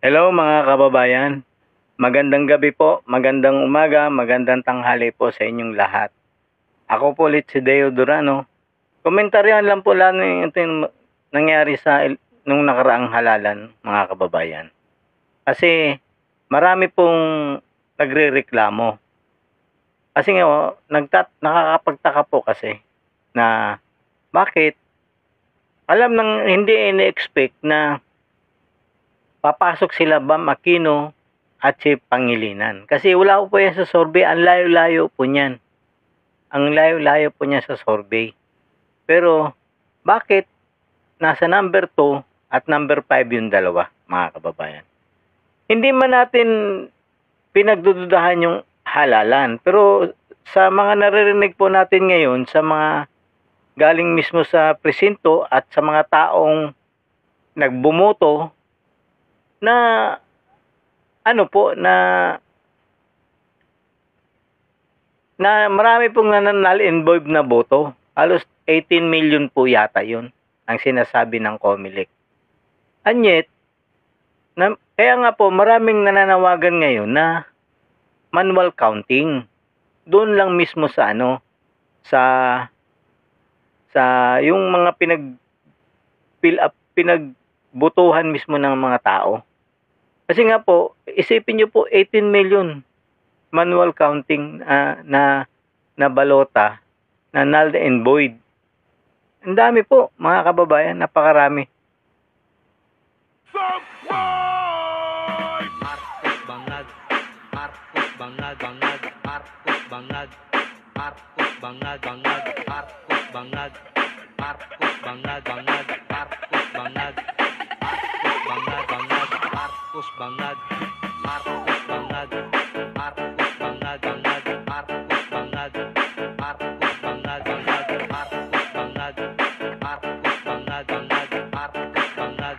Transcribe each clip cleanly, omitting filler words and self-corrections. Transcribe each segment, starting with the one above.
Hello mga kababayan, magandang gabi po, magandang umaga, magandang tanghali po sa inyong lahat. Ako po ulit si Deo Durano. Komentaryan lang po lang ito yung nangyari nung nakaraang halalan mga kababayan. Kasi marami pong nagrereklamo. Kasi nga nakakapagtaka po kasi na bakit alam nang hindi ini-expect na papasok sila Bam Aquino at si Pangilinan. Kasi wala po yan sa survey. Ang layo-layo po niyan. Ang layo-layo po niya sa survey. Pero bakit nasa number 2 at number 5 yung dalawa, mga kababayan? Hindi man natin pinagdududahan yung halalan. Pero sa mga naririnig po natin ngayon, sa mga galing mismo sa presinto at sa mga taong nagbumoto, na ano po na marami pong null-and-void na boto. Halos 18 million po yata 'yun ang sinasabi ng COMELEC. And yet, kaya nga po maraming nananawagan ngayon na manual counting. Doon lang mismo sa sa yung mga pinagbotohan mismo ng mga tao. Kasi nga po, isipin niyo po 18 million manual counting na balota na null and void. Ang dami po mga kababayan, napakarami. Marcos bangag, Marcos bangag, bangag, Marcos bangag, Marcos bangag, bangag, Marcos bangag, Marcos bangag, bangag, Marcos bangag, Marcos bangag, bangag, Marcos bangag, Marcos bangag, Marcos bangag, bangag, Marcos bangag, Marcos bangag, bangag, Marcos bangag, Marcos bangag, bangag, Marcos bangag, Marcos bangag, bangag,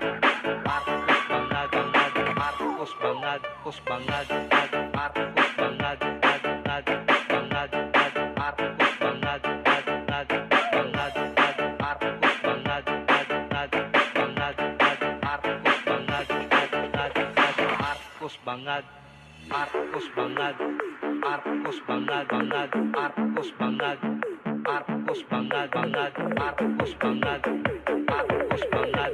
Marcos bangag, Marcos bangag, Marcos bangag, bangag, bangag, Marcos bangag, bangag, bangag, Marcos bangag, bangag, bangag, Marcos bangag, bangag, Marcos bangag, Marcos bangag, Marcos bangag, bangag, Marcos bangag, Marcos bangag, bangag, Marcos bangag, Marcos bangag,